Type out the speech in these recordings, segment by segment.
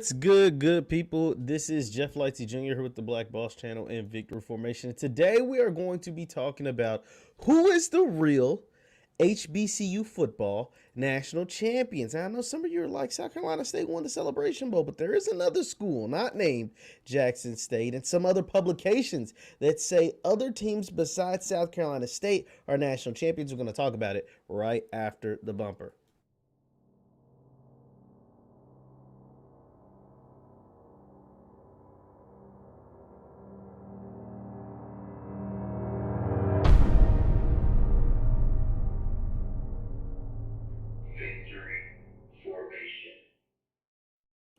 What's good people? This is Jeff Lightsy Jr. here with the Black Boss Channel and Victory Formation. Today we are going to be talking about who is the real HBCU Football National Champions. Now, I know some of you are like, South Carolina State won the Celebration Bowl, but there is another school not named Jackson State and some other publications that say other teams besides South Carolina State are national champions. We're going to talk about it right after the bumper.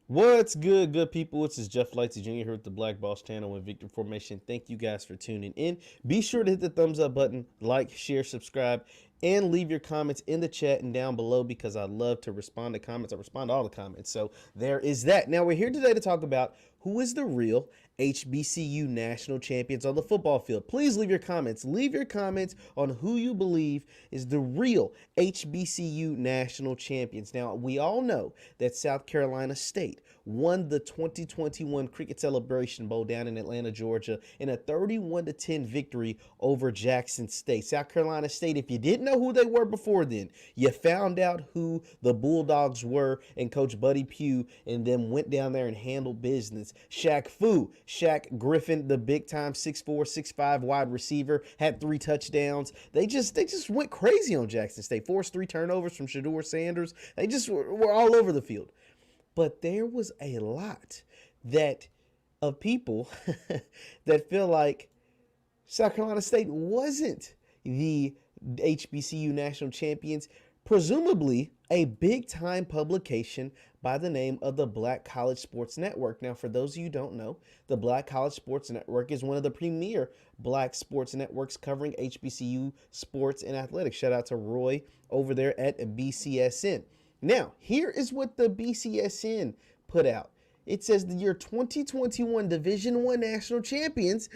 What's good people? This is Jeff Lightsy Jr. here with the Black Boss Channel and Victory Formation. Thank you guys for tuning in. Be sure to hit the thumbs up button, like, share, subscribe, and leave your comments in the chat and down below because I love to respond to comments. I respond to all the comments. So there is that. Now we're here today to talk about who is the real HBCU National Champions on the football field. Please leave your comments. Leave your comments on who you believe is the real HBCU National Champions. Now, we all know that South Carolina State won the 2021 Cricket Celebration Bowl down in Atlanta, Georgia in a 31-10 victory over Jackson State. South Carolina State, if you didn't know who they were before then, you found out who the Bulldogs were, and Coach Buddy Pugh and them went down there and handled business. Shaq Griffin, the big-time 6'4", 6'5" wide receiver, had 3 touchdowns. They just went crazy on Jackson State. Forced 3 turnovers from Shedeur Sanders. They just were all over the field. But there was a lot of people that feel like South Carolina State wasn't the HBCU National Champions, presumably a big-time publication by the name of the Black College Sports Network. Now, for those of you who don't know, the Black College Sports Network is one of the premier black sports networks covering HBCU sports and athletics. Shout out to Roy over there at BCSN. Now, here is what the BCSN put out. It says the year 2021 Division-I National Champions,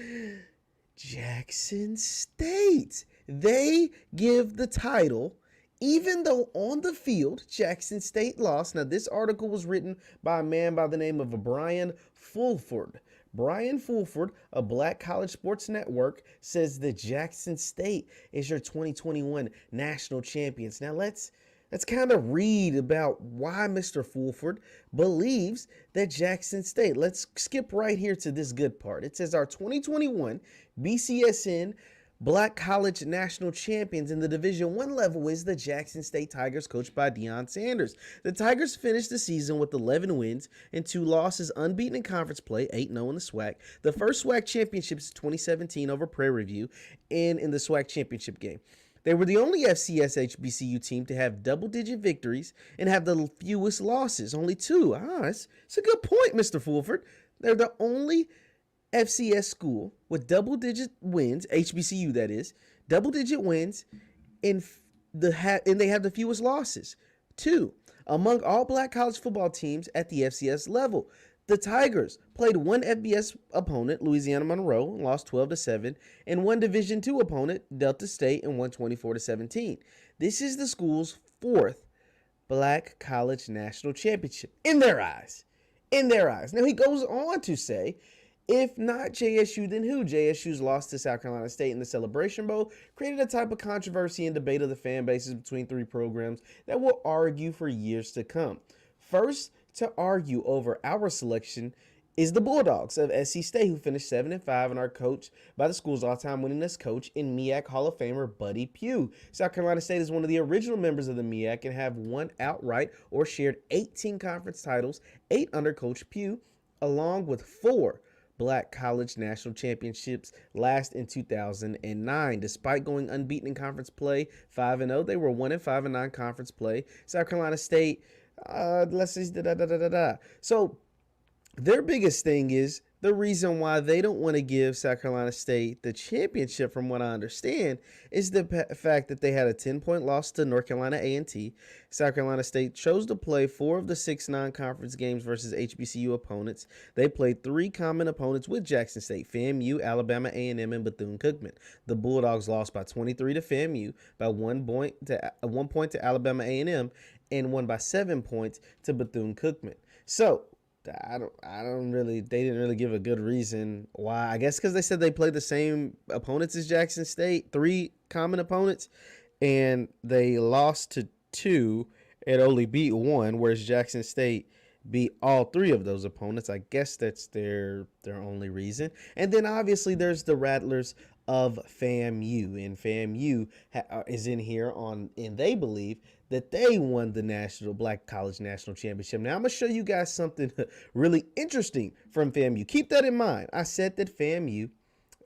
Jackson State. They give the title, even though on the field, Jackson State lost. Now, this article was written by a man by the name of Brian Fulford. Brian Fulford, a Black College Sports Network, says that Jackson State is your 2021 national champions. Now, let's kind of read about why Mr. Fulford believes that Jackson State. Let's skip right here to this good part. It says our 2021 BCSN Black College National Champions in the Division I level is the Jackson State Tigers, coached by Deion Sanders. The Tigers finished the season with 11 wins and 2 losses, unbeaten in conference play, 8-0 in the SWAC. The first SWAC championship is 2017 over Prairie View and in the SWAC championship game. They were the only FCS HBCU team to have double-digit victories and have the fewest losses, only 2. It's a good point, Mr. Fulford. They're the only FCS school with double-digit wins, HBCU that is, double-digit wins, and they have the fewest losses. 2, among all black college football teams at the FCS level. The Tigers played one FBS opponent, Louisiana Monroe, and lost 12-7, and one Division II opponent, Delta State, and won 24-17. This is the school's 4th Black College National Championship in their eyes. In their eyes. Now, he goes on to say, if not JSU, then who? JSU's loss to South Carolina State in the Celebration Bowl created a type of controversy and debate of the fan bases between 3 programs that will argue for years to come. First to argue over our selection is the Bulldogs of SC State, who finished 7-5 and are coached by the school's all-time winningest coach in MEAC Hall of Famer Buddy Pugh. South Carolina State is one of the original members of the MEAC and have won outright or shared 18 conference titles, 8 under Coach Pugh, along with 4 Black College National Championships, last in 2009. Despite going unbeaten in conference play, 5-0, they were 1-5 in non-conference play. South Carolina State, let's see, So their biggest thing is the reason why they don't want to give South Carolina State the championship, from what I understand, is the fact that they had a 10-point loss to North Carolina A&T. South Carolina State chose to play 4 of the 6 non-conference games versus HBCU opponents. They played 3 common opponents with Jackson State: FAMU, Alabama A&M, and Bethune-Cookman. The Bulldogs lost by 23 to FAMU, by 1 point to Alabama A&M, and won by 7 points to Bethune-Cookman. So They didn't really give a good reason why. I guess because they said they played the same opponents as Jackson State, 3 common opponents, and they lost to 2 and only beat 1, whereas Jackson State beat all 3 of those opponents. I guess that's their only reason. And then obviously there's the Rattlers of FAMU, and FAMU is in here and they believe that they won the Black College National Championship. Now I'm gonna show you guys something really interesting from FAMU. Keep that in mind. I said that FAMU,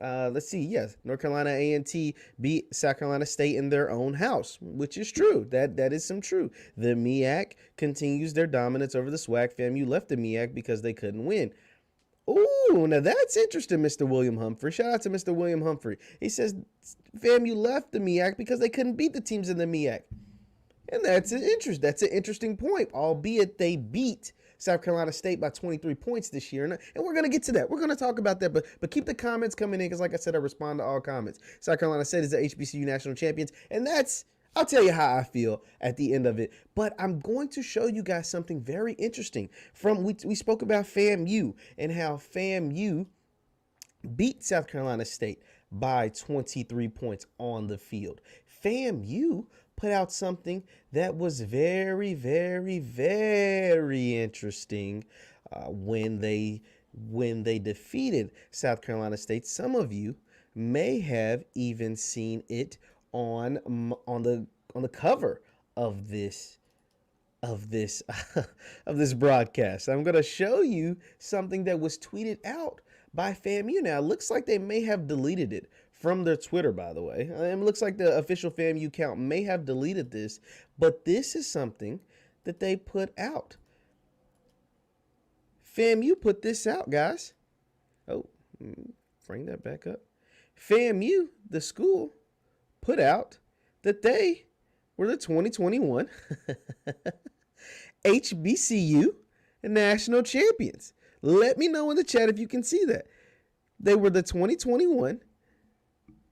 let's see, yes, North Carolina A&T beat South Carolina State in their own house, which is true. That is some true. The MEAC continues their dominance over the SWAC. FAMU left the MEAC because they couldn't win. Ooh, now that's interesting, Mr. William Humphrey. Shout out to Mr. William Humphrey. He says FAMU left the MEAC because they couldn't beat the teams in the MEAC. And that's an interesting point, albeit they beat South Carolina State by 23 points this year. And we're going to get to that. We're going to talk about that. But keep the comments coming in because, like I said, I respond to all comments. South Carolina State is the HBCU National Champions. And I'll tell you how I feel at the end of it. But I'm going to show you guys something very interesting. We spoke about FAMU and how FAMU beat South Carolina State by 23 points on the field. FAMU put out something that was very, very, very interesting when they defeated South Carolina State. Some of you may have even seen it on the cover of this of this broadcast. I'm going to show you something that was tweeted out by FAMU. Now, it looks like they may have deleted it from their Twitter, by the way. It looks like the official FAMU account may have deleted this, but this is something that they put out. FAMU put this out, guys. Oh, bring that back up. FAMU, the school, put out that they were the 2021 HBCU National Champions. Let me know in the chat if you can see that. They were the 2021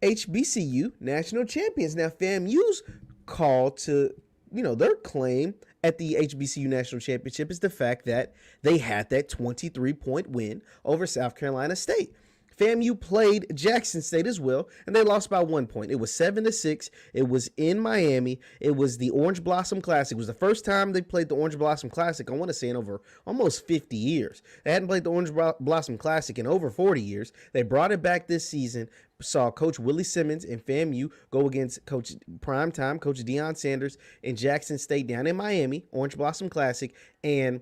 HBCU National Champions. Now, FAMU's call to, their claim at the HBCU National Championship is the fact that they had that 23-point win over South Carolina State. FAMU played Jackson State as well, and they lost by 1 point. It was 7-6. It was in Miami. It was the Orange Blossom Classic. It was the first time they played the Orange Blossom Classic, I want to say, in over almost 50 years. They hadn't played the Orange Blossom Classic in over 40 years. They brought it back this season, saw Coach Willie Simmons and FAMU go against Coach Primetime, Coach Deion Sanders, and Jackson State down in Miami, Orange Blossom Classic, and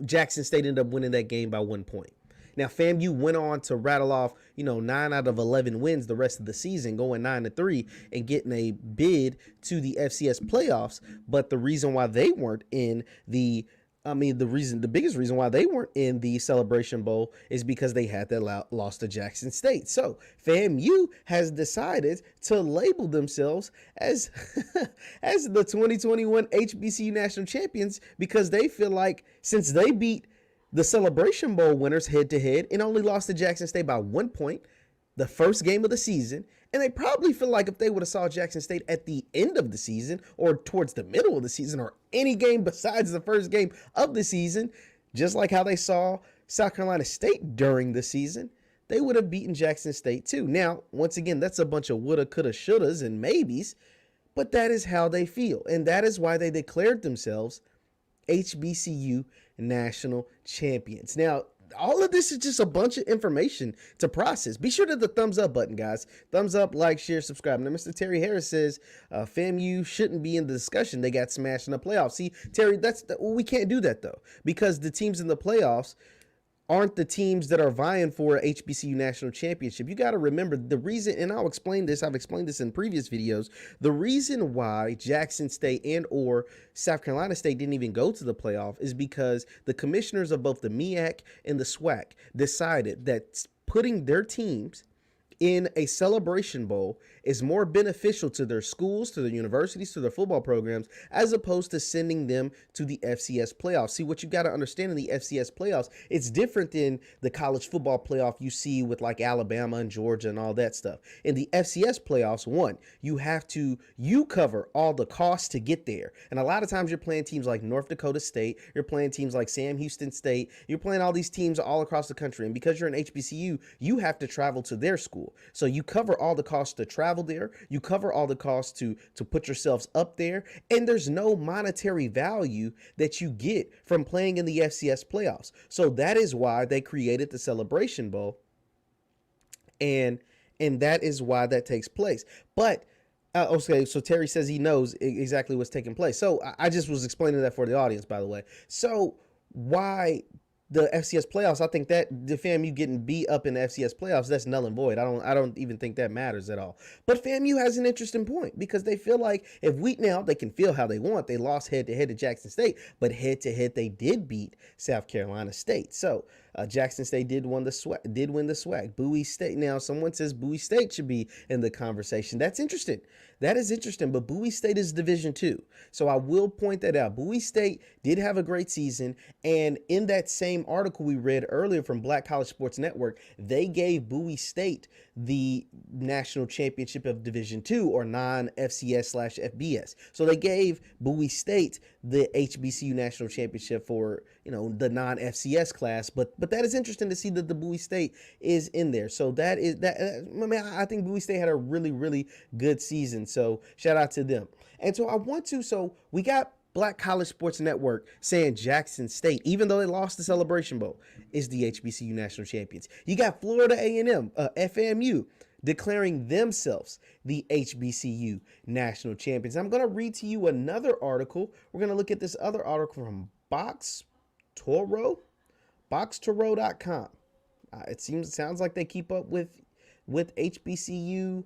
Jackson State ended up winning that game by 1 point. Now, FAMU went on to rattle off, 9 out of 11 wins the rest of the season, going 9-3 and getting a bid to the FCS playoffs. But the reason why they weren't in the biggest reason why they weren't in the Celebration Bowl is because they had that loss to Jackson State. So FAMU has decided to label themselves as as the 2021 HBCU National Champions because they feel like since they beat the Celebration Bowl winners head-to-head and only lost to Jackson State by 1 point the first game of the season. And they probably feel like if they would have saw Jackson State at the end of the season or towards the middle of the season or any game besides the first game of the season, just like how they saw South Carolina State during the season, they would have beaten Jackson State too. Now, once again, that's a bunch of woulda, coulda, shouldas, and maybes, but that is how they feel. And that is why they declared themselves HBCU National Champions. Now, all of this is just a bunch of information to process. Be sure to hit the thumbs up button, guys. Thumbs up, like, share, subscribe. Now, Mr. Terry Harris says FAMU shouldn't be in the discussion. They got smashed in the playoffs. See, Terry, we can't do that, though, because the teams in the playoffs aren't the teams that are vying for a HBCU National Championship. You got to remember the reason, and I've explained this in previous videos, the reason why Jackson State and or South Carolina State didn't even go to the playoff is because the commissioners of both the MEAC and the SWAC decided that putting their teams in a Celebration Bowl is more beneficial to their schools, to their universities, to their football programs, as opposed to sending them to the FCS playoffs. See, what you got to understand in the FCS playoffs, it's different than the college football playoff you see with like Alabama and Georgia and all that stuff. In the FCS playoffs, you cover all the costs to get there. And a lot of times you're playing teams like North Dakota State, you're playing teams like Sam Houston State, you're playing all these teams all across the country. And because you're an HBCU, you have to travel to their school. So you cover all the costs to travel there, you cover all the costs to put yourselves up there, and there's no monetary value that you get from playing in the FCS playoffs. So that is why they created the Celebration Bowl, and that is why that takes place. But okay, so Terry says he knows exactly what's taking place. So I just was explaining that for the audience, by the way. So why the FCS playoffs? I think that the FAMU getting beat up in the FCS playoffs, that's null and void. I don't even think that matters at all. But FAMU has an interesting point because they feel like if now they can feel how they want. They lost head to head to Jackson State, but head to head they did beat South Carolina State. So Jackson State did win the SWAC. Bowie State. Now someone says Bowie State should be in the conversation. That's interesting. That is interesting, but Bowie State is Division-II. So I will point that out. Bowie State did have a great season, and in that same article we read earlier from Black College Sports Network, they gave Bowie State the national championship of Division-II, or non-FCS/FBS. So they gave Bowie State the HBCU National Championship for, the non-FCS class, but that is interesting to see that the Bowie State is in there. So I think Bowie State had a really, really good season. So shout out to them. And so we got Black College Sports Network saying Jackson State, even though they lost the Celebration Bowl, is the HBCU National Champions. You got Florida A&M, FAMU, declaring themselves the HBCU National Champions. I'm going to read to you another article. We're going to look at this other article from boxtoro.com. It sounds like they keep up with HBCU.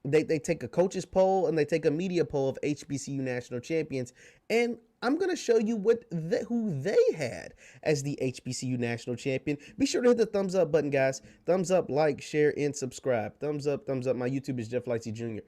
They take a coaches poll and they take a media poll of HBCU National Champions, and I'm going to show you who they had as the HBCU National Champion. Be sure to hit the thumbs up button, guys. Thumbs up, like, share, and subscribe. Thumbs up, thumbs up. My YouTube is Jeff Lightsy Jr.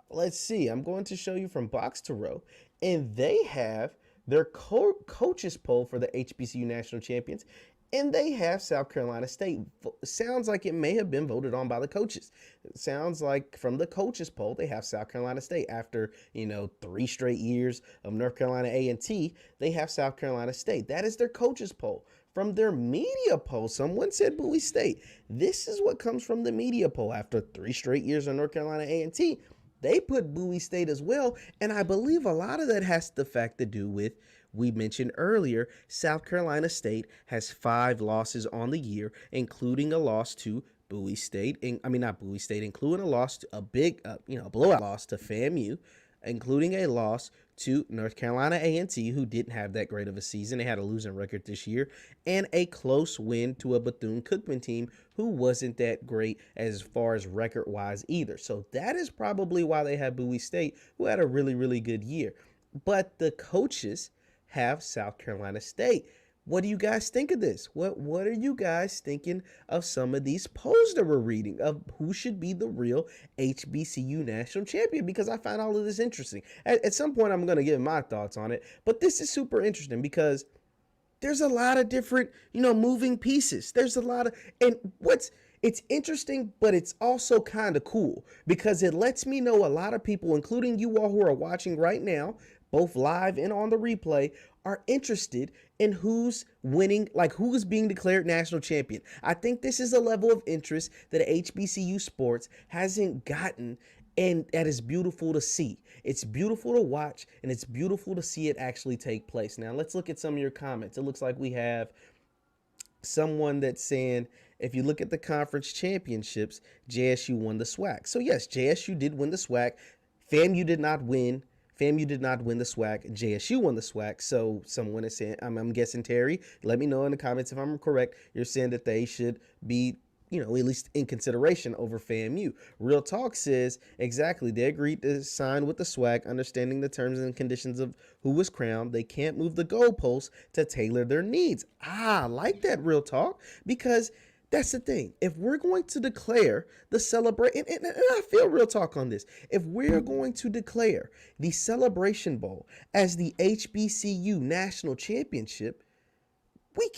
Let's see. I'm going to show you from Box to Row, and they have their coaches poll for the HBCU National Champions, and they have South Carolina State. Sounds like it may have been voted on by the coaches. It sounds like from the coaches poll, they have South Carolina State. After, 3 straight years of North Carolina A&T, they have South Carolina State. That is their coaches poll. From their media poll, someone said Bowie State. This is what comes from the media poll. After 3 straight years of North Carolina A&T, they put Bowie State as well. And I believe a lot of that has the fact to do with, we mentioned earlier, South Carolina State has 5 losses on the year, including a loss to Bowie State. Not Bowie State, including a loss to a big, blowout loss to FAMU, including a loss to North Carolina A&T, who didn't have that great of a season. They had a losing record this year, and a close win to a Bethune-Cookman team who wasn't that great as far as record-wise either. So that is probably why they have Bowie State, who had a really, really good year. But the coaches have South Carolina State. What do you guys think of this? What are you guys thinking of some of these polls that we're reading of who should be the real HBCU National Champion? Because I find all of this interesting. At some point, I'm going to give my thoughts on it, but this is super interesting because there's a lot of different, moving pieces. There's a lot of, it's interesting, but it's also kind of cool because it lets me know a lot of people, including you all who are watching right now, both live and on the replay, are interested in who's winning, like who's being declared national champion. I think this is a level of interest that HBCU sports hasn't gotten, and that is beautiful to see. It's beautiful to watch, and it's beautiful to see it actually take place. Now, let's look at some of your comments. It looks like we have someone that's saying, if you look at the conference championships, JSU won the SWAC. So yes, JSU did win the SWAC. FAMU did not win. FAMU did not win the SWAC. JSU won the SWAC. So someone is saying, I'm guessing, Terry, let me know in the comments if I'm correct. You're saying that they should be, at least in consideration over FAMU. Real Talk says, exactly, they agreed to sign with the SWAC, understanding the terms and conditions of who was crowned. They can't move the goalposts to tailor their needs. I like that, Real Talk, because That's the thing. If we're going to declare the and I feel real talk on this. If we're going to declare the Celebration Bowl as the HBCU National Championship, we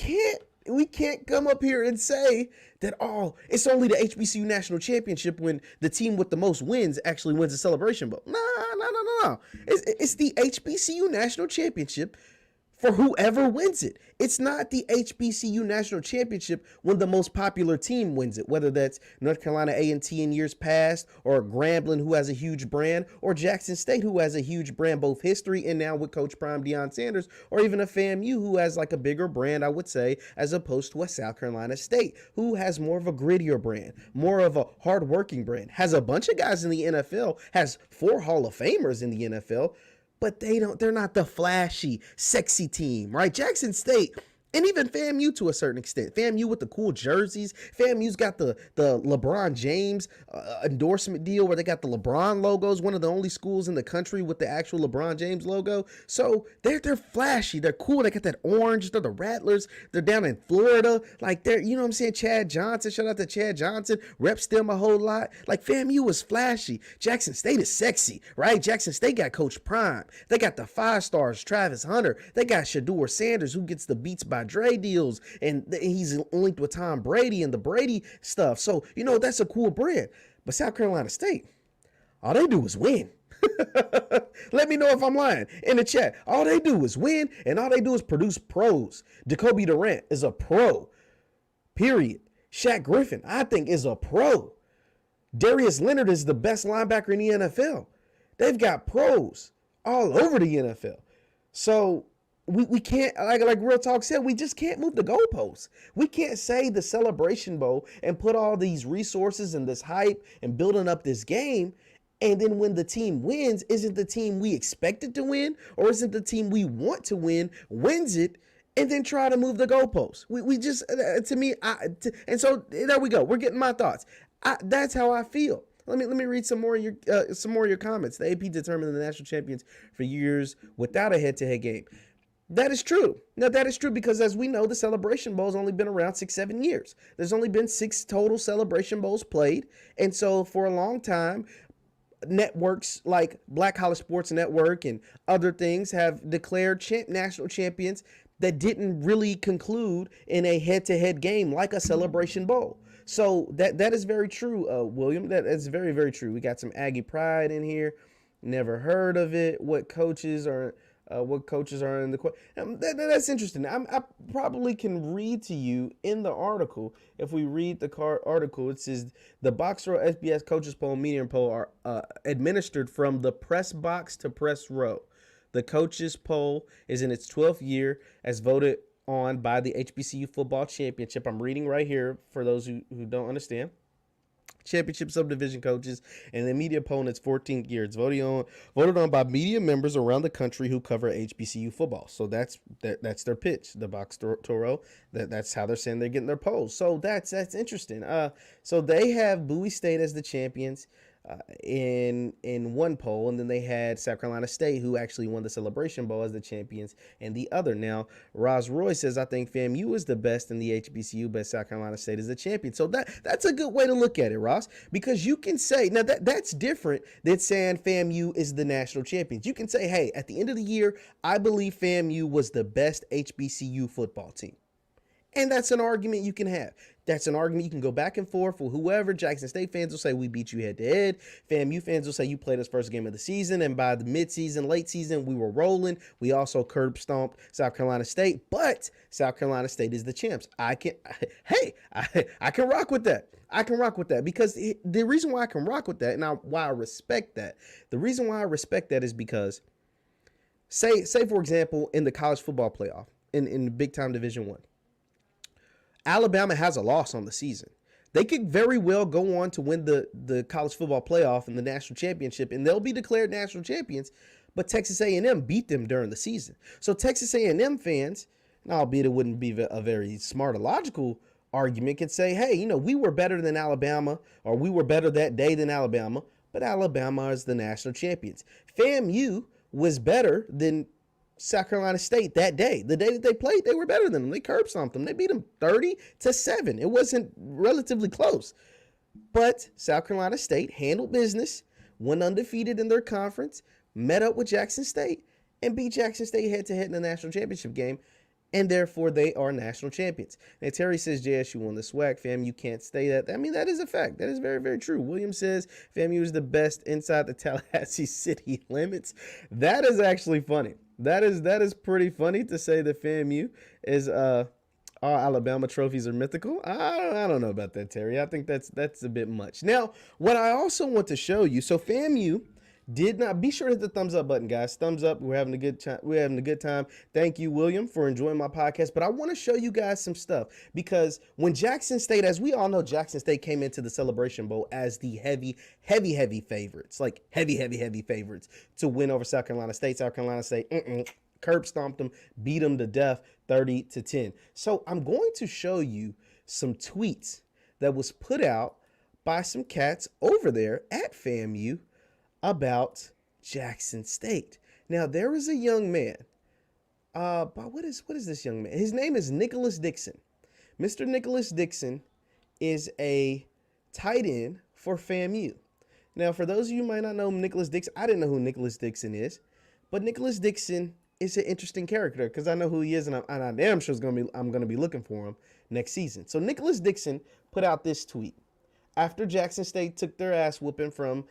can't come up here and say that, oh, it's only the HBCU National Championship when the team with the most wins actually wins the Celebration Bowl. No. It's the HBCU National Championship for whoever wins it. It's not the HBCU National Championship when the most popular team wins it, whether that's North Carolina A&T in years past, or Grambling, who has a huge brand, or Jackson State, who has a huge brand, both history and now with Coach Prime Deion Sanders, or even a FAMU, who has like a bigger brand, I would say, as opposed to a South Carolina State, who has more of a grittier brand, more of a hardworking brand, has a bunch of guys in the NFL, has 4 Hall of Famers in the NFL, but they're not the flashy, sexy team, right? Jackson State, and even FAMU to a certain extent. FAMU with the cool jerseys. FAMU's got the LeBron James endorsement deal where they got the LeBron logos, one of the only schools in the country with the actual LeBron James logo. So they're flashy. They're cool. They got that orange. They're the Rattlers. They're down in Florida. Like, they're, you know what I'm saying? Chad Johnson. Shout out to Chad Johnson. Reps them a whole lot. Like, FAMU is flashy. Jackson State is sexy, right? Jackson State got Coach Prime. They got the 5 stars, Travis Hunter. They got Shedeur Sanders, who gets the Beats by Dre deals, and he's linked with Tom Brady and the Brady stuff. So, you know, that's a cool brand. But South Carolina State, all they do is win. Let me know if I'm lying in the chat. All they do is win, and all they do is produce pros. Jacoby Durant is a pro, period. Shaq Griffin, I think, is a pro. Darius Leonard is the best linebacker in the NFL. They've got pros all over the NFL. So we can't, like Real Talk said, we just can't move the goalposts. We can't say the Celebration Bowl and put all these resources and this hype and building up this game, and then when the team wins, isn't the team we expected to win, or isn't the team we want to win wins it, and then try to move the goalposts. We just, to me, and so there we go. We're getting my thoughts. That's how I feel. Let me read some more of your comments. The AP determined the national champions for years without a head-to-head game. That is true. Now, that is true because, as we know, the Celebration Bowl has only been around 6-7 years. There's only been 6 total Celebration Bowls played. And so for a long time, networks like Black College Sports Network and other things have declared national champions that didn't really conclude in a head-to-head game like a Celebration Bowl. So that is very true, William. That is very, very true. We got some Aggie pride in here. Never heard of it. What coaches are in the that's interesting. I probably can read to you in the article. If we read the article, it says the box row SBS coaches poll, medium poll are administered from the press box to press row. The coaches poll is in its 12th year as voted on by the HBCU Football Championship. I'm reading right here for those who don't understand. Championship subdivision coaches, and the media poll in its 14th year. It's voted on by media members around the country who cover HBCU football. So that's their pitch, the box Toro. That's how they're saying they're getting their polls. So that's interesting. So they have Bowie State as the champions in one poll, and then they had South Carolina State, who actually won the Celebration Bowl, as the champions in the other. Now, Roz Roy says, I think FAMU is the best in the HBCU, but South Carolina State is the champion. So that's a good way to look at it, Ross, because you can say, now that's different than saying FAMU is the national champions. You can say, hey, at the end of the year, I believe FAMU was the best HBCU football team. And that's an argument you can have. That's an argument you can go back and forth with whoever. Jackson State fans will say we beat you head to head. FAMU fans will say you played us first game of the season, and by the midseason, late season, we were rolling. We also curb stomped South Carolina State, but South Carolina State is the champs. I can rock with that. I can rock with that because the reason why I can rock with that, and why I respect that, the reason why I respect that is because, say for example, in the college football playoff, in the big time Division-I, Alabama has a loss on the season. They could very well go on to win the college football playoff and the national championship, and they'll be declared national champions, but Texas A&M beat them during the season. So Texas A&M fans, albeit it wouldn't be a very smart or logical argument, could say, hey, we were better than Alabama, or we were better that day than Alabama, but Alabama is the national champions. FAMU was better than South Carolina State that day. The day that they played, they were better than them. They curb stomped them. They beat them 30-7. It wasn't relatively close. But South Carolina State handled business, went undefeated in their conference, met up with Jackson State, and beat Jackson State head-to-head in the national championship game, and therefore they are national champions. Now, Terry says JSU won the SWAC. FAMU can't stay that. I mean, that is a fact. That is very, very true. William says FAMU is the best inside the Tallahassee city limits. That is actually funny. That is pretty funny to say that FAMU is all Alabama trophies are mythical. I don't know about that, Terry. I think that's a bit much. Now, what I also want to show you, so FAMU did not, be sure to hit the thumbs up button, guys. Thumbs up. We're having a good time. We're having a good time. Thank you, William, for enjoying my podcast. But I want to show you guys some stuff, because when Jackson State, as we all know, Jackson State came into the Celebration Bowl as the heavy favorites, like heavy favorites to win over South Carolina State. South Carolina State curb stomped them, beat them to death, 30-10. So I'm going to show you some tweets that was put out by some cats over there at FAMU about Jackson State. Now, there is a young man. But what is this young man? His name is Nicholas Dixon. Mr. Nicholas Dixon is a tight end for FAMU. Now, for those of you who might not know Nicholas Dixon, I didn't know who Nicholas Dixon is, but Nicholas Dixon is an interesting character because I know who he is, and I'm damn sure I'm gonna be looking for him next season. So Nicholas Dixon put out this tweet after Jackson State took their ass whooping from,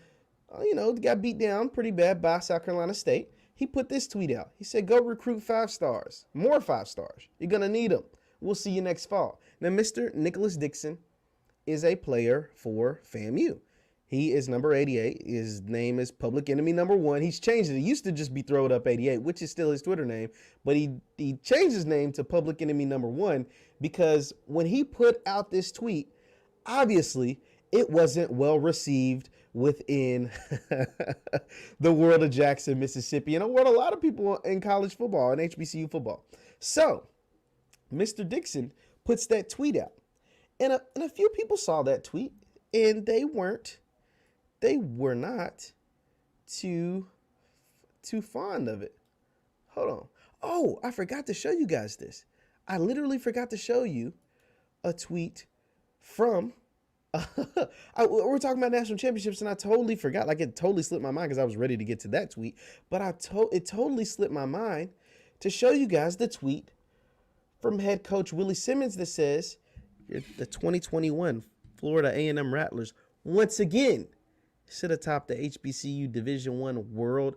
got beat down pretty bad by South Carolina State. He put this tweet out. He said, "Go recruit 5 stars, more 5 stars. You're gonna need them. We'll see you next fall." Now, Mr. Nicholas Dixon is a player for FAMU. He is number 88. His name is Public Enemy number 1. He's changed it. It used to just be Throwed Up 88, which is still his Twitter name. But he changed his name to Public Enemy number 1 because when he put out this tweet, obviously it wasn't well received within the world of Jackson, Mississippi, and a lot of people in college football and HBCU football. So Mr. Dixon puts that tweet out, and a few people saw that tweet, and they were not too fond of it. Hold on. Oh, I forgot to show you guys this. I literally forgot to show you a tweet from we're talking about national championships, and I totally forgot. Like, it totally slipped my mind because I was ready to get to that tweet, but it totally slipped my mind to show you guys the tweet from head coach Willie Simmons that says the 2021 Florida A&M Rattlers once again sit atop the HBCU Division-I world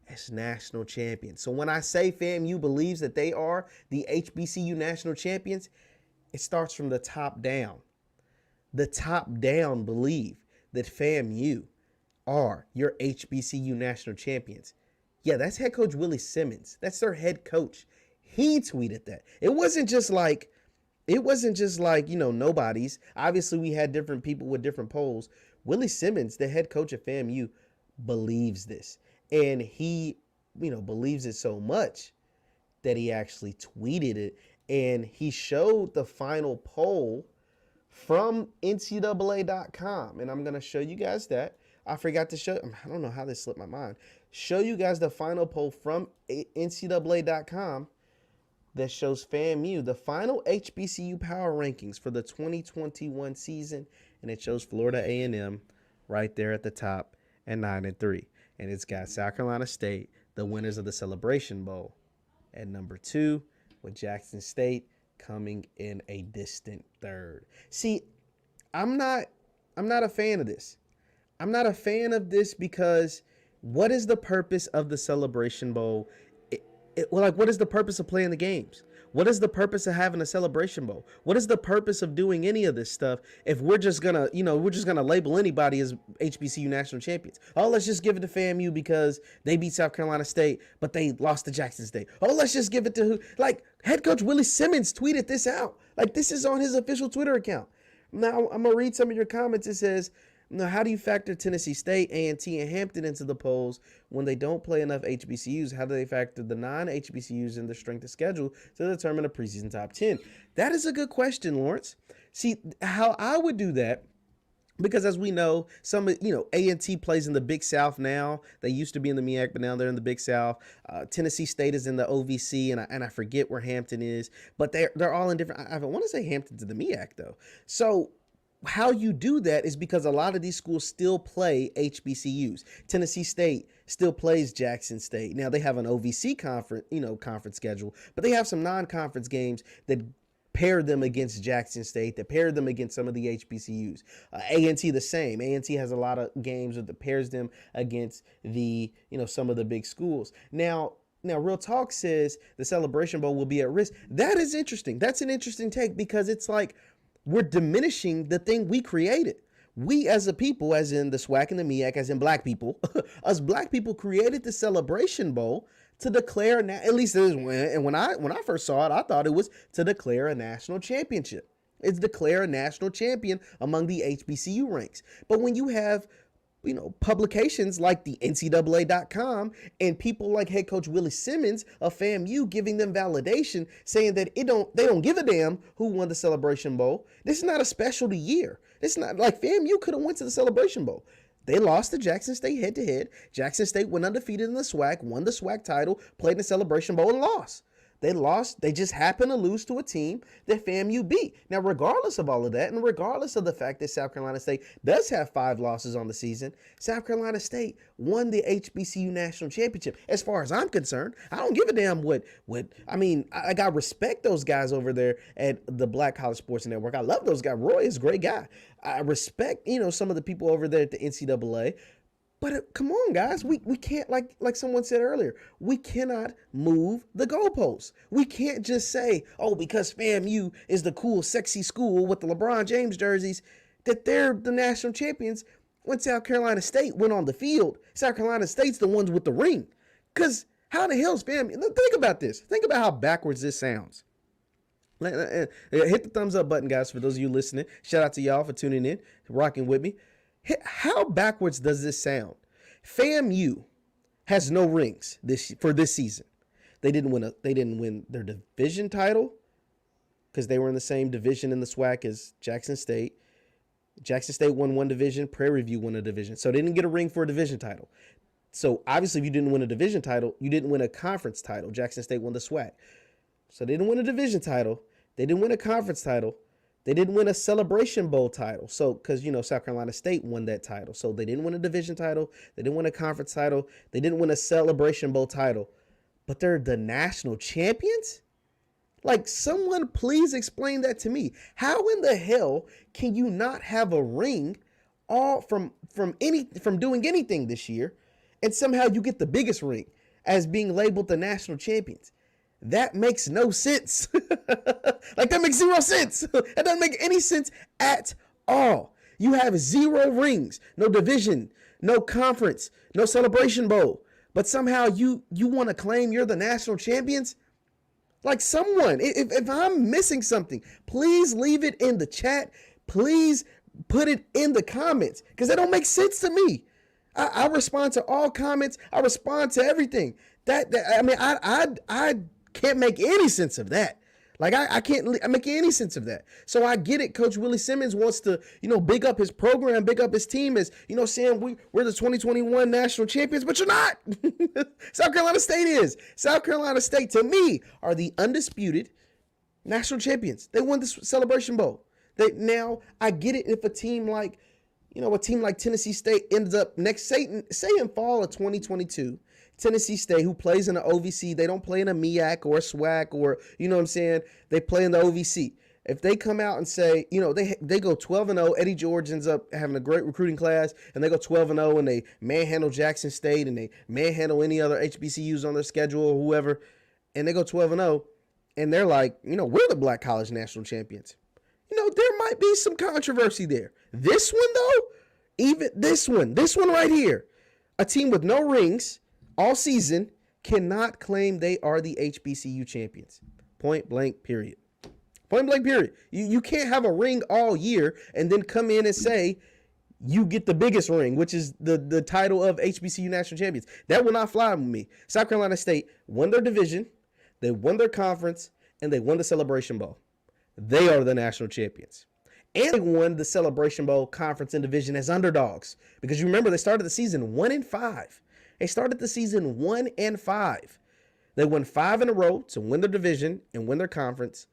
as national champions. So when I say FAMU believes that they are the HBCU National Champions, it starts from the top down. The top down believe that FAMU are your HBCU National Champions. Yeah, that's head coach Willie Simmons. That's their head coach. He tweeted that. It wasn't just like, nobodies. Obviously, we had different people with different polls. Willie Simmons, the head coach of FAMU, believes this. And he, believes it so much that he actually tweeted it. And he showed the final poll from NCAA.com. And I'm going to show you guys that. I forgot to show, I don't know how this slipped my mind. Show you guys the final poll from NCAA.com that shows FAMU, the final HBCU power rankings for the 2021 season. And it shows Florida A&M right there at the top at 9-3. And it's got South Carolina State, the winners of the Celebration Bowl, at number 2, with Jackson State coming in a distant 3rd. See, I'm not a fan of this. I'm not a fan of this because what is the purpose of the Celebration Bowl? What is the purpose of playing the games? What is the purpose of having a Celebration Bowl? What is the purpose of doing any of this stuff if we're just gonna, label anybody as HBCU National Champions? Oh, let's just give it to FAMU because they beat South Carolina State, but they lost to Jackson State. Oh, let's just give it to head coach Willie Simmons tweeted this out. This is on his official Twitter account. Now, I'm gonna read some of your comments. It says, "Now, how do you factor Tennessee State, A&T, and Hampton into the polls when they don't play enough HBCUs? How do they factor the non-HBCUs in the strength of schedule to determine a preseason top 10? That is a good question, Lawrence. See, how I would do that, Because as we know, A&T plays in the Big South now. They used to be in the MEAC, but now they're in the Big South. Tennessee State is in the OVC, and I forget where Hampton is. But they're all in different. I want to say Hampton's in the MEAC though. So how you do that is because a lot of these schools still play HBCUs. Tennessee State still plays Jackson State. Now they have an OVC conference schedule, but they have some non-conference games that pair them against Jackson State, that pair them against some of the HBCUs. A&T the same. A&T has a lot of games that pairs them against some of the big schools. Now, Real Talk says the Celebration Bowl will be at risk. That is interesting. That's an interesting take because it's like we're diminishing the thing we created. We as a people, as in the SWAC and the MEAC, as in black people, us black people created the Celebration Bowl to declare, at least this is when I first saw it, I thought it was to declare a national championship. It's declare a national champion among the HBCU ranks. But when you have, publications like the NCAA.com and people like head coach Willie Simmons of FAMU giving them validation, saying that they don't give a damn who won the Celebration Bowl. This is not a specialty year. It's not like FAMU could have went to the Celebration Bowl. They lost to Jackson State head-to-head. Jackson State went undefeated in the SWAC, won the SWAC title, played in the Celebration Bowl, and lost. They lost. They just happened to lose to a team that FAMU beat. Now, regardless of all of that, and regardless of the fact that South Carolina State does have 5 losses on the season, South Carolina State won the HBCU National Championship. As far as I'm concerned, I don't give a damn I got respect those guys over there at the Black College Sports Network. I love those guys. Roy is a great guy. I respect, some of the people over there at the NCAA. But come on, guys, we can't, like someone said earlier, we cannot move the goalposts. We can't just say, oh, because FAMU is the cool, sexy school with the LeBron James jerseys, that they're the national champions when South Carolina State went on the field. South Carolina State's the ones with the ring. Because how the hell is FAMU? Think about this. Think about how backwards this sounds. Hit the thumbs up button, guys, for those of you listening. Shout out to y'all for tuning in, rocking with me. How backwards does this sound? FAMU has no rings for this season. They didn't win their division title because they were in the same division in the SWAC as Jackson State. Jackson State won one division. Prairie View won a division. So they didn't get a ring for a division title. So obviously if you didn't win a division title, you didn't win a conference title. Jackson State won the SWAC. So they didn't win a division title. They didn't win a conference title. They didn't win a Celebration Bowl title. So, because, South Carolina State won that title. So they didn't win a division title. They didn't win a conference title. They didn't win a Celebration Bowl title. But they're the national champions? Like, someone please explain that to me. How in the hell can you not have a ring all from doing anything this year, and somehow you get the biggest ring as being labeled the national champions? That makes no sense. Like, that makes 0 sense. That doesn't make any sense at all. You have 0 rings, no division, no conference, no Celebration Bowl. But somehow you want to claim you're the national champions? Like, someone, if I'm missing something, please leave it in the chat. Please put it in the comments because that don't make sense to me. I respond to all comments. I respond to everything. I can't make any sense of that. Like, I can't make any sense of that. So I get it. Coach Willie Simmons wants to, big up his program, big up his team as, saying we're the 2021 national champions, but you're not. South Carolina State is. South Carolina State, to me, are the undisputed national champions. They won the Celebration Bowl. Now, I get it if a team like Tennessee State ends up say in fall of 2022, Tennessee State, who plays in the OVC, they don't play in a MEAC or a SWAC or, they play in the OVC. If they come out and say, they go 12-0, Eddie George ends up having a great recruiting class, and they go 12-0 and they manhandle Jackson State and they manhandle any other HBCUs on their schedule or whoever, and they go 12-0, and they're like, we're the Black College National Champions. There might be some controversy there. This one, though, even this one right here, a team with no rings all season cannot claim they are the HBCU champions. Point blank, period. Point blank, period. You can't have a ring all year and then come in and say you get the biggest ring, which is the title of HBCU National Champions. That will not fly with me. South Carolina State won their division, they won their conference, and they won the Celebration Bowl. They are the national champions. And they won the Celebration Bowl conference and division as underdogs. Because you remember, they started the season 1-5. They started the season 1-5. They won 5 in a row to win their division and win their conference.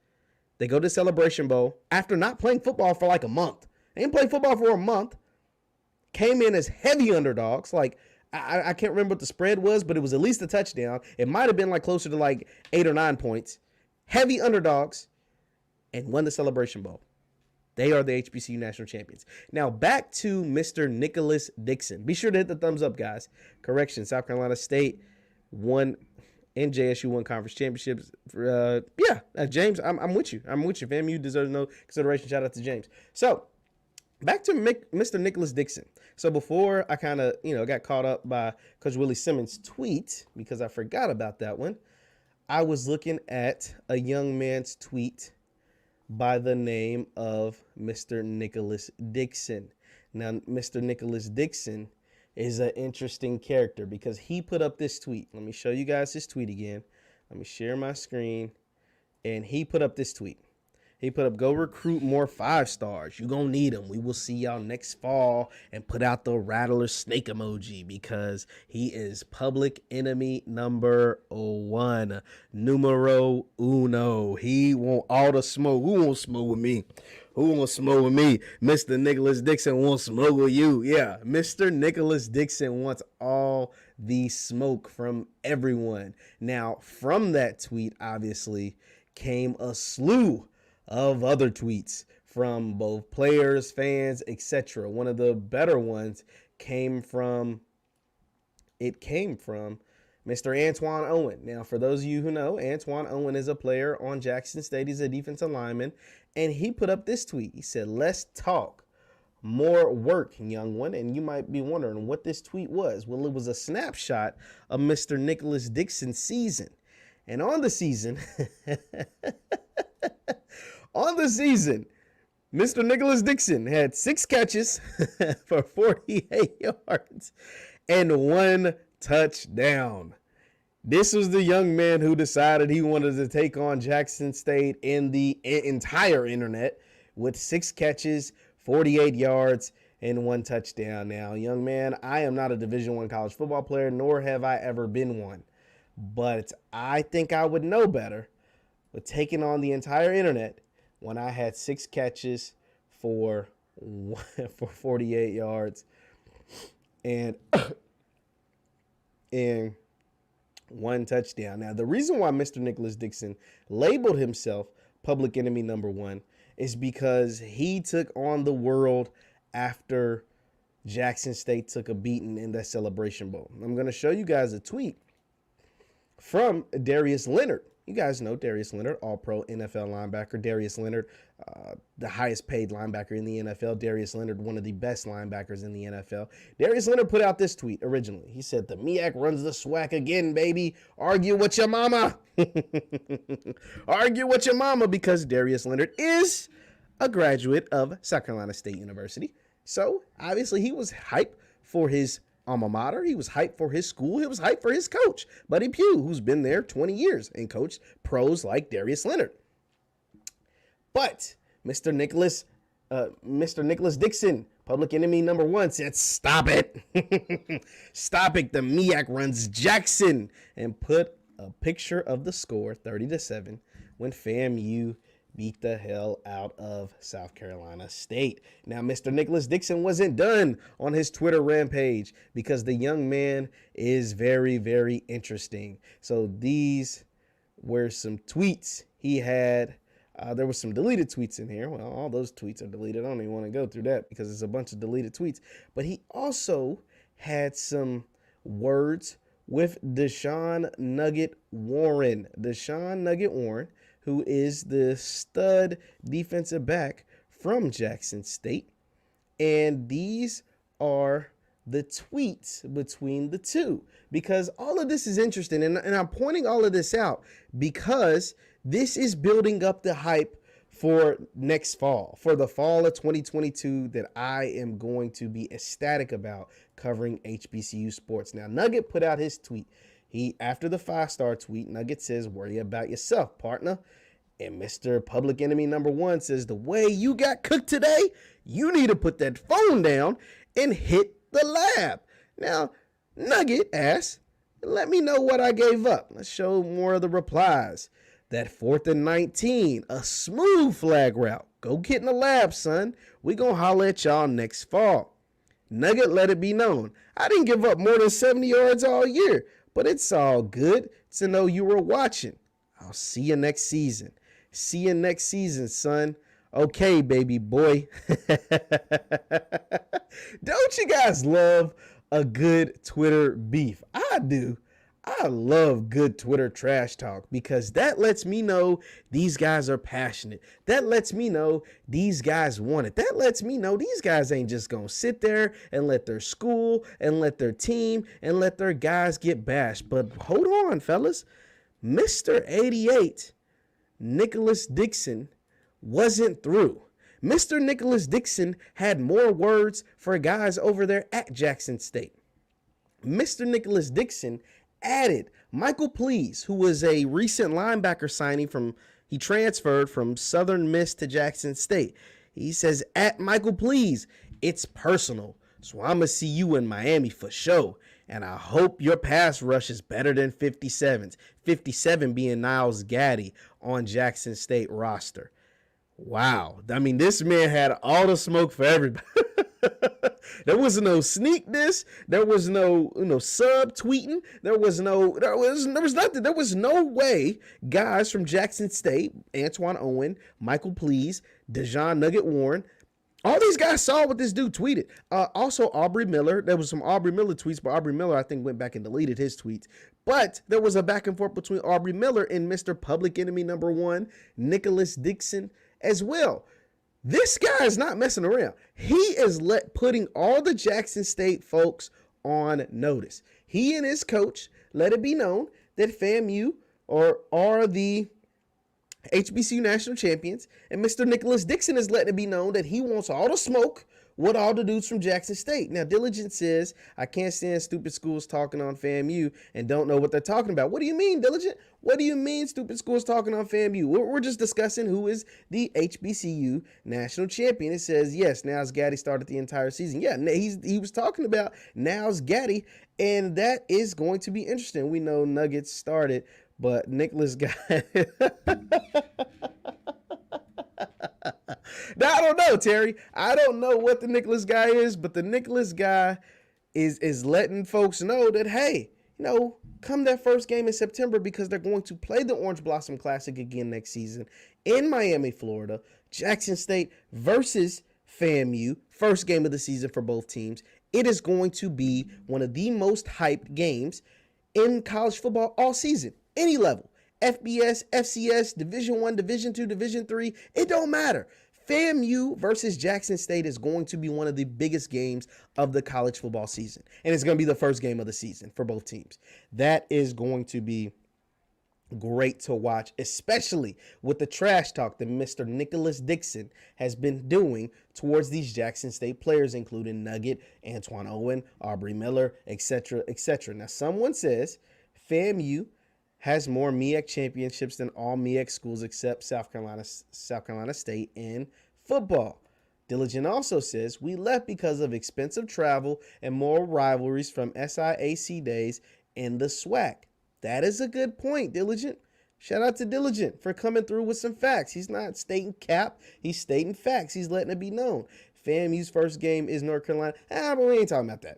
They go to Celebration Bowl after not playing football for like a month. They didn't play football for a month. Came in as heavy underdogs. Like, I can't remember what the spread was, but it was at least a touchdown. It might have been like closer to like 8 or 9 points. Heavy underdogs, and won the Celebration Bowl. They are the HBCU National Champions. Now, back to Mr. Nicholas Dixon. Be sure to hit the thumbs up, guys. Correction, South Carolina State won, and JSU won conference championships. James, I'm with you. I'm with you. FAMU deserves no consideration. Shout out to James. So, back to Mr. Nicholas Dixon. So, before I kind of, got caught up by Coach Willie Simmons' tweet, because I forgot about that one, I was looking at a young man's tweet by the name of Mr. Nicholas Dixon. Now, Mr. Nicholas Dixon is an interesting character because he put up this tweet. Let me show you guys his tweet again. Let me share my screen. And he put up this tweet. He put up, go recruit more 5-stars. You're going to need them. We will see y'all next fall, and put out the rattler snake emoji because he is public enemy number 1. Numero uno. He want all the smoke. Who won't smoke with me? Who wants smoke with me? Mr. Nicholas Dixon wants smoke with you. Yeah, Mr. Nicholas Dixon wants all the smoke from everyone. Now, from that tweet, obviously, came a slew of other tweets from both players, fans, etc. One of the better ones came from Mr. Antoine Owen. Now, for those of you who know, Antoine Owen is a player on Jackson State. He's a defensive lineman, and he put up this tweet. He said, "Let's talk more work, young one." And you might be wondering what this tweet was. Well, it was a snapshot of Mr. Nicholas Dixon's season. And on the season, Mr. Nicholas Dixon had 6 catches for 48 yards and 1 touchdown. This was the young man who decided he wanted to take on Jackson State in the entire internet with 6 catches, 48 yards, and 1 touchdown. Now, young man, I am not a Division I college football player, nor have I ever been one. But I think I would know better with taking on the entire internet when I had 6 catches for 48 yards and 1 touchdown. Now, the reason why Mr. Nicholas Dixon labeled himself public enemy number 1 is because he took on the world after Jackson State took a beating in that Celebration Bowl. I'm going to show you guys a tweet from Darius Leonard. You guys know Darius Leonard, all-pro NFL linebacker. Darius Leonard, the highest paid linebacker in the NFL. Darius Leonard, one of the best linebackers in the NFL. Darius Leonard put out this tweet originally. He said, "The MEAC runs the SWAC again, baby. Argue with your mama." Argue with your mama, because Darius Leonard is a graduate of South Carolina State University. So, obviously, he was hyped for his alma mater. He was hyped for his school. He was hyped for his coach, Buddy Pugh, who's been there 20 years and coached pros like Darius Leonard. But Mr. Nicholas Dixon, public enemy number 1, said, "Stop it." Stop it. The MEAC runs Jackson, and put a picture of the score, 30-7, when FAMU beat the hell out of South Carolina State. Now, Mr. Nicholas Dixon wasn't done on his Twitter rampage, because the young man is very, very interesting. So these were some tweets he had. There were some deleted tweets in here. Well, all those tweets are deleted. I don't even want to go through that because it's a bunch of deleted tweets. But he also had some words with Deshaun Nugget Warren. Deshaun Nugget Warren, who is the stud defensive back from Jackson State. And these are the tweets between the two, because all of this is interesting. And I'm pointing all of this out because this is building up the hype for next fall, for the fall of 2022, that I am going to be ecstatic about covering HBCU sports. Now, Nugget put out his tweet. After the 5-star tweet, Nugget says, "Worry about yourself, partner." And Mr. Public Enemy #1 says, the way you got cooked today, you need to put that phone down and hit the lab. Now, Nugget asks, let me know what I gave up. Let's show more of the replies. That 4th and 19, a smooth flag route. Go get in the lab, son. We gonna holler at y'all next fall. Nugget let it be known, I didn't give up more than 70 yards all year, but it's all good to know you were watching. I'll see you next season. See you next season, son. Okay, baby boy. Don't you guys love a good Twitter beef? I do. I love good Twitter trash talk because that lets me know these guys are passionate. That lets me know these guys want it. That lets me know these guys ain't just going to sit there and let their school and let their team and let their guys get bashed. But hold on, fellas. Mr. 88, Nicholas Dixon, wasn't through. Mr. Nicholas Dixon had more words for guys over there at Jackson State. Mr. Nicholas Dixon added Michael Please, who was a recent linebacker signing he transferred from Southern Miss to Jackson State. He says, at Michael Please, it's personal. So I'm going to see you in Miami for sure. And I hope your pass rush is better than 57's. 57 being Niles Gaddy on Jackson State roster. Wow. I mean, this man had all the smoke for everybody. There was no sneak diss. There was no sub tweeting. There was nothing. There was no way guys from Jackson State, Antoine Owen, Michael Please, Dejon Nugget Warren, all these guys saw what this dude tweeted. Also, Aubrey Miller. There was some Aubrey Miller tweets, but Aubrey Miller, I think, went back and deleted his tweets. But there was a back and forth between Aubrey Miller and Mr. Public Enemy #1, Nicholas Dixon, as well. This guy is not messing around. He is putting all the Jackson State folks on notice. He and his coach let it be known that FAMU are the HBCU National Champions, and Mr. Nicholas Dixon is letting it be known that he wants all the smoke with all the dudes from Jackson State. Now, Diligent says, I can't stand stupid schools talking on FAMU and don't know what they're talking about. What do you mean, Diligent? What do you mean stupid schools talking on FAMU? We're just discussing who is the HBCU National Champion. It says, yes, Niles Gaddy started the entire season. Yeah, he was talking about Niles Gaddy, and that is going to be interesting. We know Nuggets started, but Nicholas Guy. Now, I don't know, Terry. I don't know what the Nicholas guy is, but the Nicholas guy is letting folks know that, hey, come that first game in September, because they're going to play the Orange Blossom Classic again next season in Miami, Florida. Jackson State versus FAMU, first game of the season for both teams. It is going to be one of the most hyped games in college football all season, any level. FBS, FCS, Division-I, Division-II, Division-III, it don't matter. FAMU versus Jackson State is going to be one of the biggest games of the college football season. And it's going to be the first game of the season for both teams. That is going to be great to watch, especially with the trash talk that Mr. Nicholas Dixon has been doing towards these Jackson State players, including Nugget, Antoine Owen, Aubrey Miller, etc., etc. Now, someone says FAMU has more MEAC championships than all MEAC schools except South Carolina State in football. Diligent also says, we left because of expensive travel and more rivalries from SIAC days in the SWAC. That is a good point, Diligent. Shout out to Diligent for coming through with some facts. He's not stating cap. He's stating facts. He's letting it be known. FAMU's first game is North Carolina. But we ain't talking about that.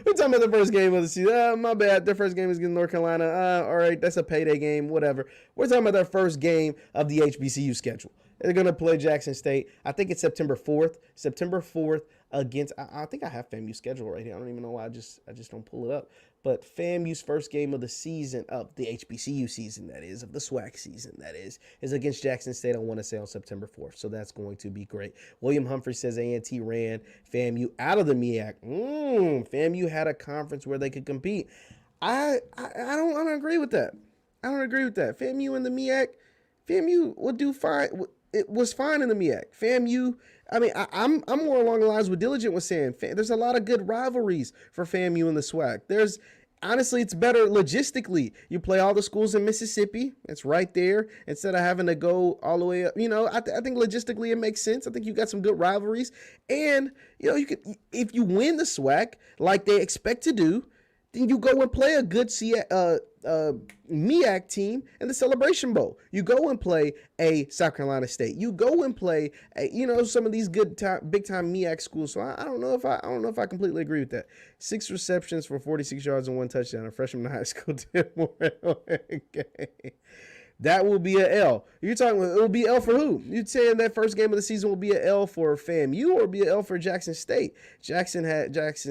We're talking about the first game of the season. My bad. Their first game is against North Carolina. All right, that's a payday game, whatever. We're talking about their first game of the HBCU schedule. They're going to play Jackson State. I think it's September 4th. September 4th against, I think I have FAMU's schedule right here. I don't even know why I just don't pull it up. But FAMU's first game of the season, of the HBCU season, that is, of the SWAC season, that is against Jackson State, I want to say on September 4th. So that's going to be great. William Humphrey says A&T ran FAMU out of the MEAC. FAMU had a conference where they could compete. I don't agree with that. I don't agree with that. FAMU in the MEAC, FAMU would do fine. It was fine in the MEAC. FAMU, I mean, I'm more along the lines what Diligent was saying. There's a lot of good rivalries for FAMU and the SWAC. honestly, it's better logistically. You play all the schools in Mississippi. It's right there instead of having to go all the way up. I think logistically it makes sense. I think you got some good rivalries. And, you could, if you win the SWAC like they expect to do, then you go and play a good MEAC team in the Celebration Bowl. You go and play a South Carolina State. You go and play some of these big time MEAC schools. So I don't know if I completely agree with that. 6 receptions for 46 yards and 1 touchdown. A freshman in high school did more. Okay. That will be an L. You're talking about it will be L for who? You're saying that first game of the season will be an L for FAMU or be an L for Jackson State? Jackson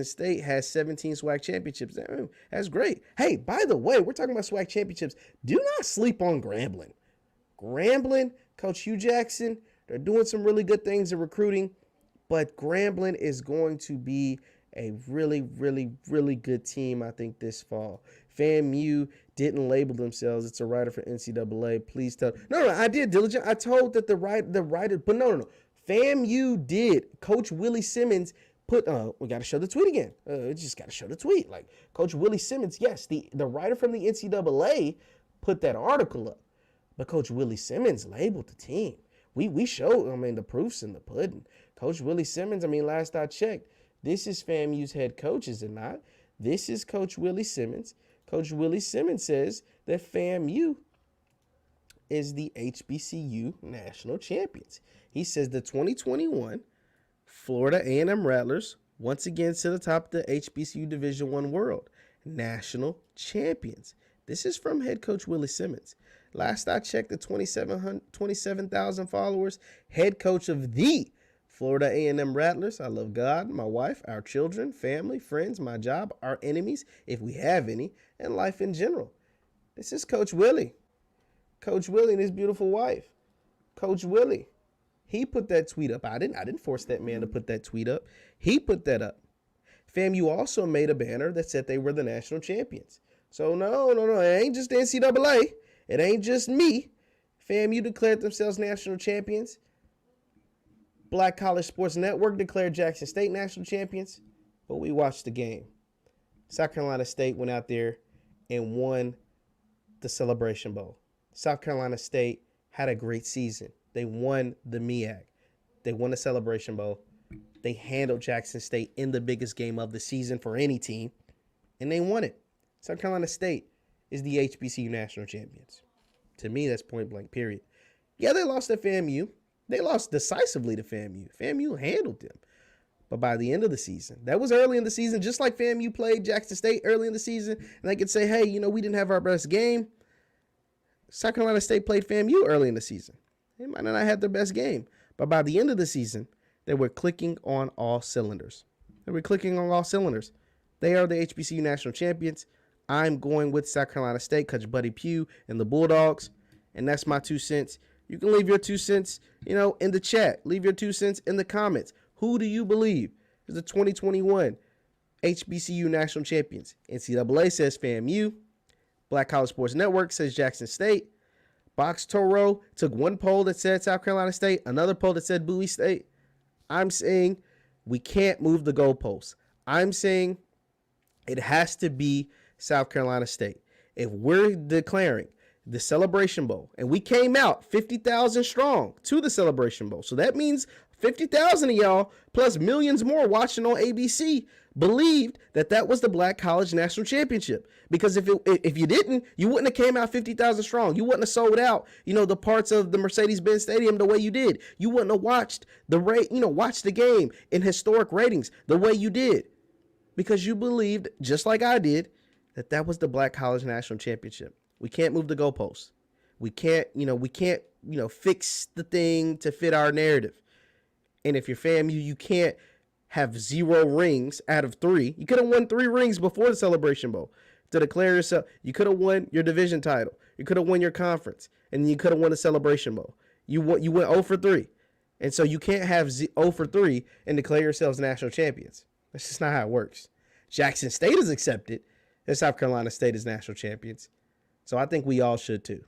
State has 17 SWAC championships. That's great. Hey, by the way, we're talking about SWAC championships. Do not sleep on Grambling. Grambling, Coach Hugh Jackson, they're doing some really good things in recruiting, but Grambling is going to be a really, really, really good team, I think, this fall. FAMU didn't label themselves. It's a writer for NCAA. Please tell. No, I did diligent. I told that the writer, but no. FAMU did. Coach Willie Simmons put. We got to show the tweet again. We just got to show the tweet. Like Coach Willie Simmons, yes, the writer from the NCAA put that article up, but Coach Willie Simmons labeled the team. We showed. The proof's in the pudding. Coach Willie Simmons. Last I checked, this is FAMU's head coach, is it not? This is Coach Willie Simmons. Coach Willie Simmons says that FAMU is the HBCU National Champions. He says the 2021 Florida A&M Rattlers once again to the top of the HBCU Division-I world. National Champions. This is from head coach Willie Simmons. Last I checked, the 27,000 followers, head coach of the Florida A&M Rattlers. I love God, my wife, our children, family, friends, my job, our enemies, if we have any, and life in general. This is Coach Willie. Coach Willie and his beautiful wife. Coach Willie. He put that tweet up. I didn't force that man to put that tweet up. He put that up. FAMU also made a banner that said they were the national champions. So no. It ain't just the NCAA. It ain't just me. FAMU declared themselves national champions. Black College Sports Network declared Jackson State national champions, but we watched the game. South Carolina State went out there and won the Celebration Bowl. South Carolina State had a great season. They won the MEAC. They won the Celebration Bowl. They handled Jackson State in the biggest game of the season for any team, and they won it. South Carolina State is the HBCU National Champions. To me, that's point blank, period. Yeah, they lost to FAMU. They lost decisively to FAMU. FAMU handled them. But by the end of the season, that was early in the season, just like FAMU played Jackson State early in the season, and they could say, hey, we didn't have our best game. South Carolina State played FAMU early in the season. They might not have had their best game. But by the end of the season, they were clicking on all cylinders. They are the HBCU National Champions. I'm going with South Carolina State, Coach Buddy Pugh and the Bulldogs, and that's my 2 cents. You can leave your 2 cents, in the chat. Leave your 2 cents in the comments. Who do you believe is the 2021 HBCU National Champions? NCAA says FAMU. Black College Sports Network says Jackson State. Box Toro took one poll that said South Carolina State, another poll that said Bowie State. I'm saying we can't move the goalposts. I'm saying it has to be South Carolina State. If we're declaring the Celebration Bowl, and we came out 50,000 strong to the Celebration Bowl. So that means 50,000 of y'all, plus millions more watching on ABC, believed that was the Black College National Championship. Because if you didn't, you wouldn't have came out 50,000 strong. You wouldn't have sold out, the parts of the Mercedes-Benz Stadium the way you did. You wouldn't have watched the game in historic ratings the way you did. Because you believed, just like I did, that was the Black College National Championship. We can't move the goalposts. We can't fix the thing to fit our narrative. And if you're FAMU, you can't have 0 rings out of 3. You could have won 3 rings before the Celebration Bowl to declare yourself. You could have won your division title. You could have won your conference, and then you could have won the Celebration Bowl. You went 0 for 3, and so you can't have 0 for 3 and declare yourselves national champions. That's just not how it works. Jackson State has accepted that South Carolina State is national champions. So I think we all should too.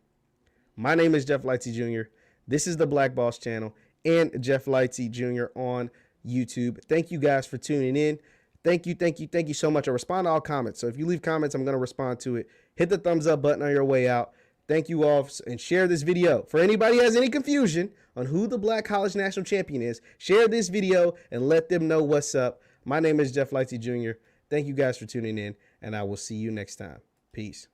My name is Jeff Lightsy Jr. This is the Black Boss Channel and Jeff Lightsy Jr. on YouTube. Thank you guys for tuning in. Thank you so much. I respond to all comments. So if you leave comments, I'm going to respond to it. Hit the thumbs up button on your way out. Thank you all, and share this video. For anybody who has any confusion on who the Black College National Champion is, share this video and let them know what's up. My name is Jeff Lightsy Jr. Thank you guys for tuning in, and I will see you next time. Peace.